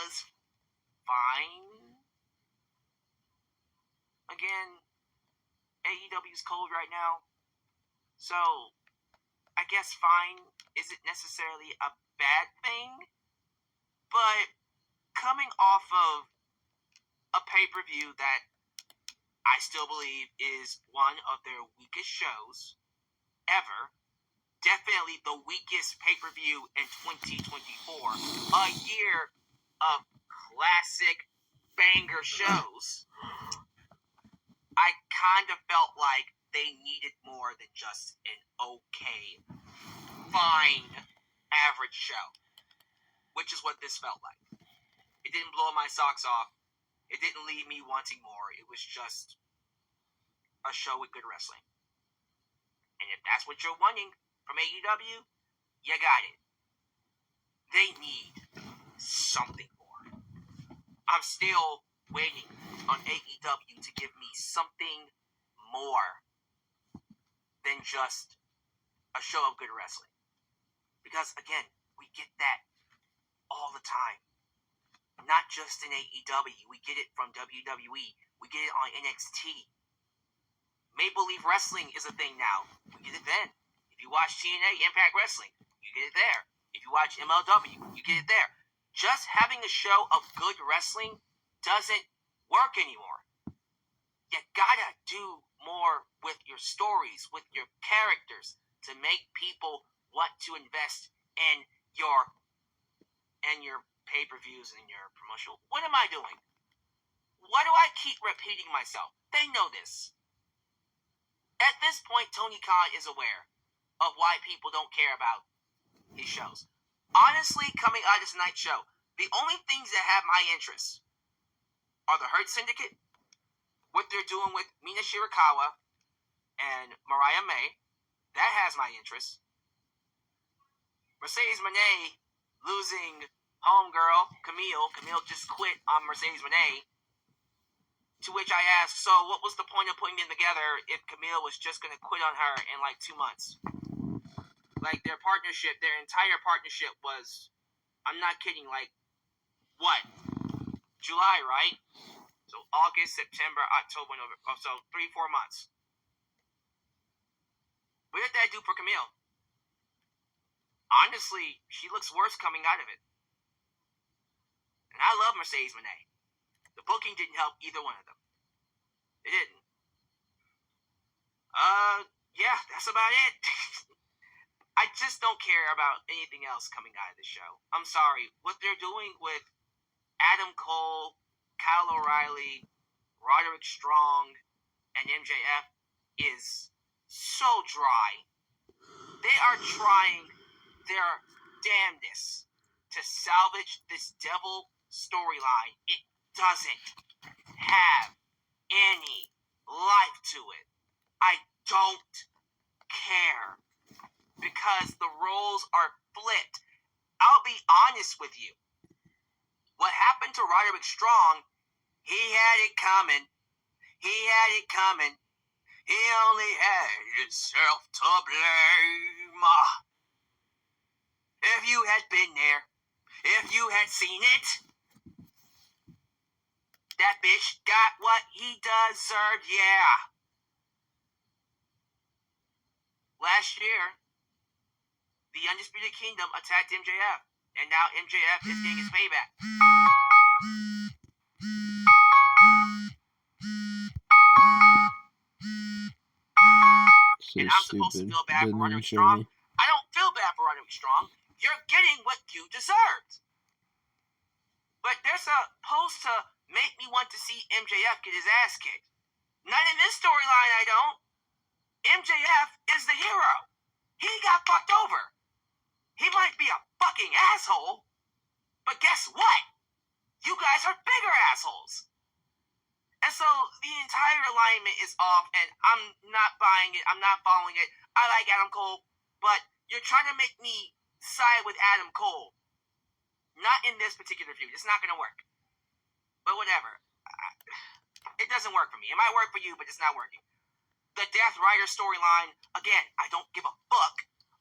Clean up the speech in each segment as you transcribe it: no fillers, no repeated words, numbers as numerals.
was fine. Again, AEW's cold right now, so I guess fine isn't necessarily a bad thing, but coming off of a pay-per-view that I still believe is one of their weakest shows ever, definitely the weakest pay-per-view in 2024, a year of classic banger shows, I kind of felt like they needed more than just an okay, fine, average show, which is what this felt like. It didn't blow my socks off. It didn't leave me wanting more. It was just a show with good wrestling. And if that's what you're wanting from AEW, you got it. They need something more. I'm still waiting on AEW to give me something more than just a show of good wrestling. Because, again, we get that all the time. Not just in AEW. We get it from WWE. We get it on NXT. Maple Leaf Wrestling is a thing now. We get it then. If you watch TNA, Impact Wrestling, you get it there. If you watch MLW, you get it there. Just having a show of good wrestling doesn't work anymore. You gotta do more with your stories, with your characters, to make people want to invest in your pay-per-views and your promotional. What am I doing? Why do I keep repeating myself? They know this. At this point, Tony Khan is aware of why people don't care about his shows. Honestly, coming out of this night show, the only things that have my interest are the Hurt Syndicate, what they're doing with Mina Shirakawa and Mariah May. That has my interest. Mercedes Moné losing homegirl, Camille. Camille just quit on Mercedes Moné. To which I asked, so what was the point of putting them together if Camille was just going to quit on her in like 2 months? Like their partnership, their entire partnership was, I'm not kidding, like, what? July, right? So August, September, October, November. So 3-4 months. What did that do for Camille? Honestly, she looks worse coming out of it. And I love Mercedes Moné. The booking didn't help either one of them. It didn't. Yeah, that's about it. I just don't care about anything else coming out of the show. I'm sorry. What they're doing with Adam Cole, Kyle O'Reilly, Roderick Strong, and MJF is so dry. They are trying their damnedest to salvage this devil storyline. It doesn't have any life to it. I don't care because the roles are flipped. I'll be honest with you. What happened to Roderick Strong, he had it coming. He had it coming. He only had himself to blame. If you had been there, if you had seen it, that bitch got what he deserved, yeah. Last year, the Undisputed Kingdom attacked MJF, and now MJF is getting his payback. So and I'm supposed to feel bad for Roderick Strong. I don't feel bad for Roderick Strong. You're getting what you deserved. But they're supposed to make me want to see MJF get his ass kicked. Not in this storyline, I don't. MJF is the hero. He got fucked over. He might be a fucking asshole, but guess what? You guys are bigger assholes. And so the entire alignment is off, and I'm not buying it. I'm not following it. I like Adam Cole, but you're trying to make me side with Adam Cole. Not in this particular feud. It's not going to work. But whatever. It doesn't work for me. It might work for you, but it's not working. The Death Rider storyline, again, I don't give a fuck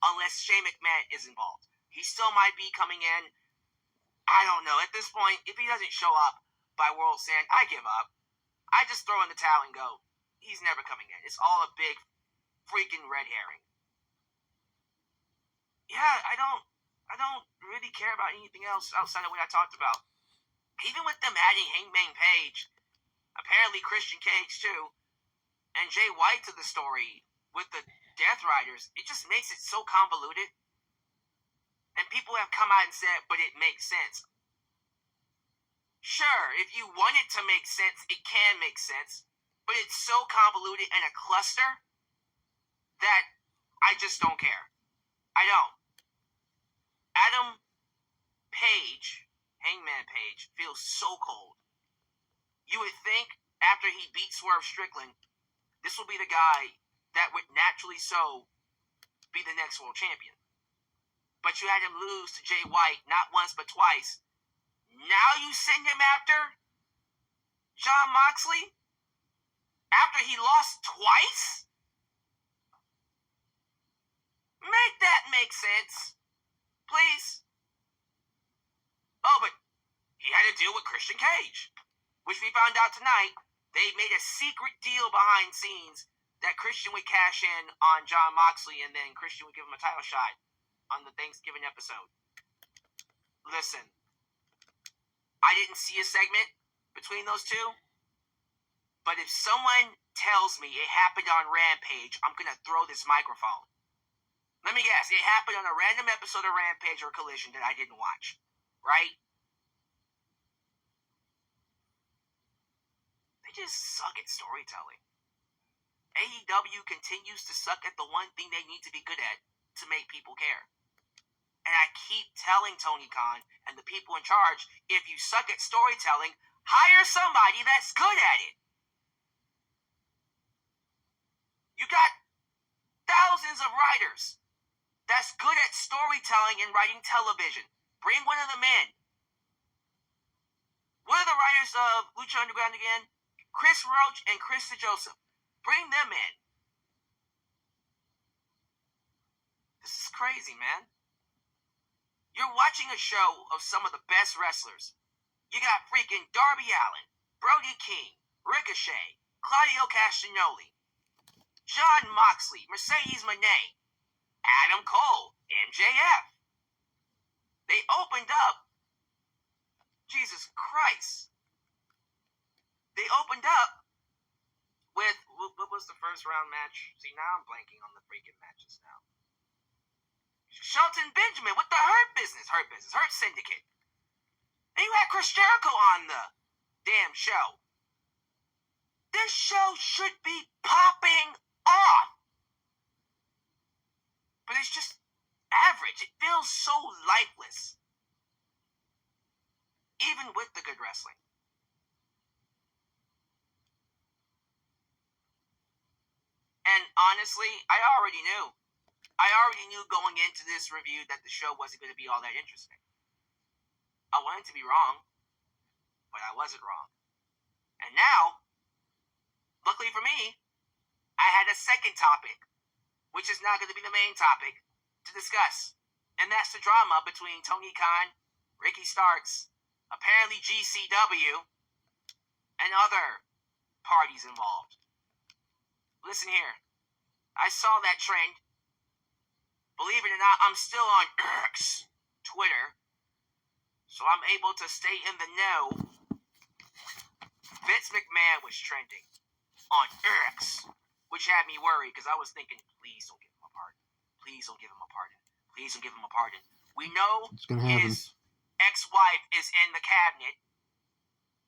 unless Shane McMahon is involved. He still might be coming in. I don't know. At this point, if he doesn't show up by World's End, I give up. I just throw in the towel and go, he's never coming in. It's all a big freaking red herring. Yeah, I don't really care about anything else outside of what I talked about. Even with them adding Hangman Page, apparently Christian Cage too, and Jay White to the story with the Death Riders, it just makes it so convoluted. And people have come out and said, but it makes sense. Sure, if you want it to make sense, it can make sense. But it's so convoluted and a cluster that I just don't care. I don't. Adam Page, Hangman Page, feels so cold. You would think after he beat Swerve Strickland, this will be the guy that would naturally so be the next world champion. But you had him lose to Jay White not once but twice. Now you send him after Jon Moxley? After he lost twice? Make that make sense. Please. Oh, but he had to deal with Christian Cage, which we found out tonight. They made a secret deal behind scenes that Christian would cash in on Jon Moxley, and then Christian would give him a title shot on the Thanksgiving episode. Listen, I didn't see a segment between those two, but if someone tells me it happened on Rampage, I'm going to throw this microphone. Let me guess, it happened on a random episode of Rampage or Collision that I didn't watch, right? They just suck at storytelling. AEW continues to suck at the one thing they need to be good at to make people care. And I keep telling Tony Khan and the people in charge, if you suck at storytelling, hire somebody that's good at it. You got thousands of writers that's good at storytelling and writing television. Bring one of them in. What are the writers of Lucha Underground again? Chris Roach and Chris DeJoseph. Bring them in. This is crazy, man. You're watching a show of some of the best wrestlers. You got freaking Darby Allin, Brody King, Ricochet, Claudio Castagnoli, Jon Moxley, Mercedes Moné, Adam Cole, MJF. They opened up. Jesus Christ. They opened up with, what was the first round match? See, now I'm blanking on the freaking matches now. Shelton Benjamin with the Hurt Syndicate. And you had Chris Jericho on the damn show. This show should be popping off. But it's just average. It feels so lifeless. Even with the good wrestling. And honestly, I already knew going into this review that the show wasn't going to be all that interesting. I wanted to be wrong, but I wasn't wrong. And now, luckily for me, I had a second topic, which is now going to be the main topic to discuss. And that's the drama between Tony Khan, Ricky Starks, apparently GCW, and other parties involved. Listen here. I saw that trend. Believe it or not, I'm still on X, Twitter, so I'm able to stay in the know. Vince McMahon was trending on X, which had me worried because I was thinking, please don't give him a pardon. Please don't give him a pardon. Please don't give him a pardon. We know his ex-wife is in the cabinet,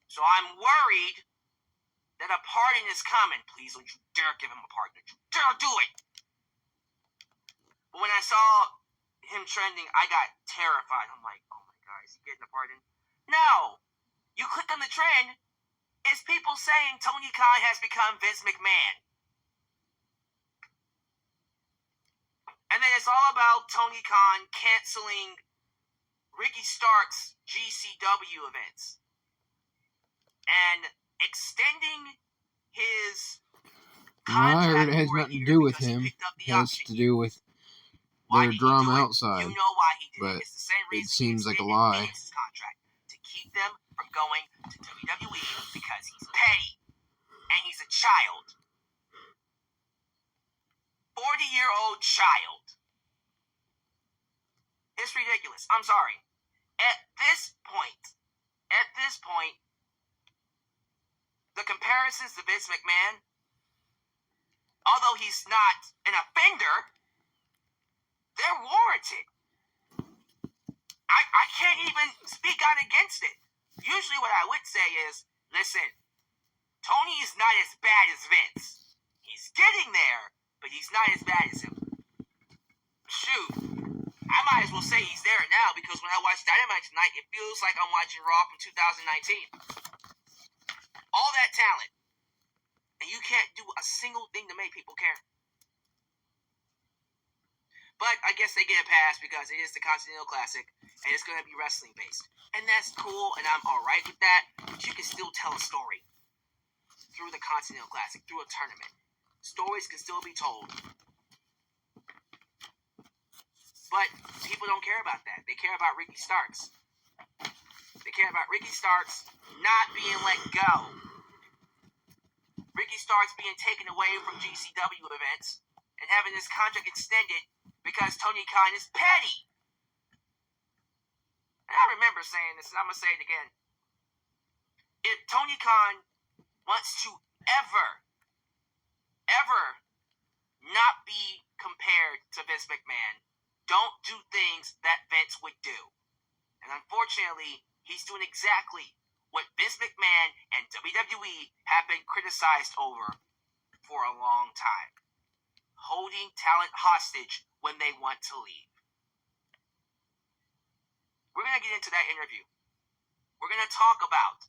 so I'm worried that a pardon is coming. Please don't you dare give him a pardon. Don't you dare do it. But when I saw him trending, I got terrified. I'm like, oh my God, is he getting a pardon? No. You click on the trend, it's people saying Tony Khan has become Vince McMahon. And then it's all about Tony Khan canceling Ricky Starks' GCW events. And extending his contract. No, it has nothing to do with him. It has to do with Why their did he drama do it? outside. You know why he did But it. It's the same reason it seems he like a extended lie. Phoenix's contract to keep them from going to WWE because he's petty and he's a child. 40-year-old child. It's ridiculous. I'm sorry. At this point, the comparisons to Vince McMahon, although he's not an offender, they're warranted. I can't even speak out against it. Usually what I would say is, listen, Tony is not as bad as Vince. He's getting there, but he's not as bad as him. Shoot, I might as well say he's there now because when I watch Dynamite tonight, it feels like I'm watching Raw from 2019. All that talent, and you can't do a single thing to make people care. But I guess they get a pass because it is the Continental Classic, and it's going to be wrestling based. And that's cool, and I'm alright with that, but you can still tell a story through the Continental Classic, through a tournament. Stories can still be told. But people don't care about that. They care about Ricky Starks. They care about Ricky Starks not being let go. Ricky Starks being taken away from GCW events and having his contract extended because Tony Khan is petty. And I remember saying this, and I'm going to say it again. If Tony Khan wants to ever not be compared to Vince McMahon, don't do things that Vince would do. And unfortunately, he's doing exactly what Vince McMahon and WWE have been criticized over for a long time. Holding talent hostage when they want to leave. We're going to get into that interview. We're going to talk about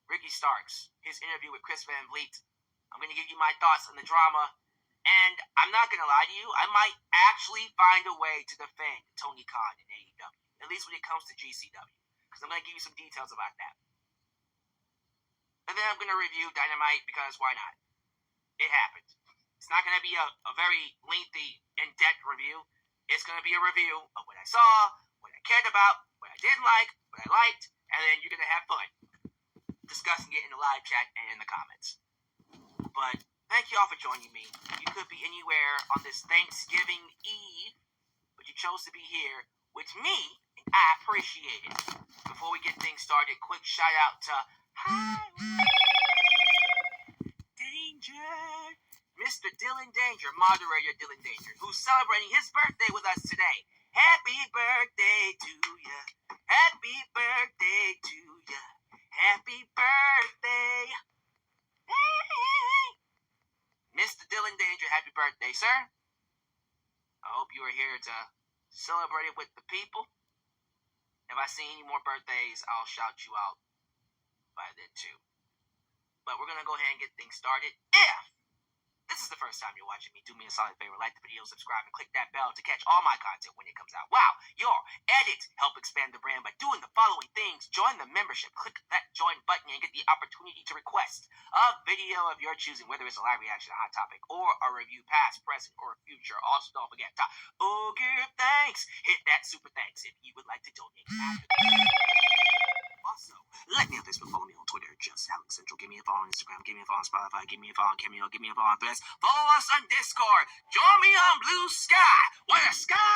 Ricky Starks, his interview with Chris Van Vliet. I'm going to give you my thoughts on the drama. And I'm not going to lie to you, I might actually find a way to defend Tony Khan in AEW. At least when it comes to GCW. Because I'm going to give you some details about that. And then I'm going to review Dynamite because why not? It happened. It's not going to be a very lengthy, in-depth review. It's going to be a review of what I saw, what I cared about, what I didn't like, what I liked, and then you're going to have fun discussing it in the live chat and in the comments. But thank you all for joining me. You could be anywhere on this Thanksgiving Eve, but you chose to be here with me, and I appreciate it. Before we get things started, quick shout out to Danger, Mr. Dylan Danger, moderator Dylan Danger, who's celebrating his birthday with us today. Happy birthday to ya. Happy birthday to ya. Happy birthday. Hey. Mr. Dylan Danger, happy birthday, sir. I hope you are here to celebrate it with the people. If I see any more birthdays, I'll shout you out by then too. But we're going to go ahead and get things started. If this is the first time you're watching me, do me a solid favor, like the video, subscribe, and click that bell to catch all my content when it comes out. Wow, your edits help expand the brand by doing the following things. Join the membership, click that join button, and get the opportunity to request a video of your choosing, whether it's a live reaction, a hot topic, or a review, past, present, or future. Also, don't forget to give thanks. Hit that super thanks if you would like to donate after that. Also, like me on Facebook, follow me on Twitter, just Alyx Central. Give me a follow on Instagram, give me a follow on Spotify, give me a follow on Cameo, give me a follow on Threads. Follow us on Discord. Join me on Blue Sky, where the sky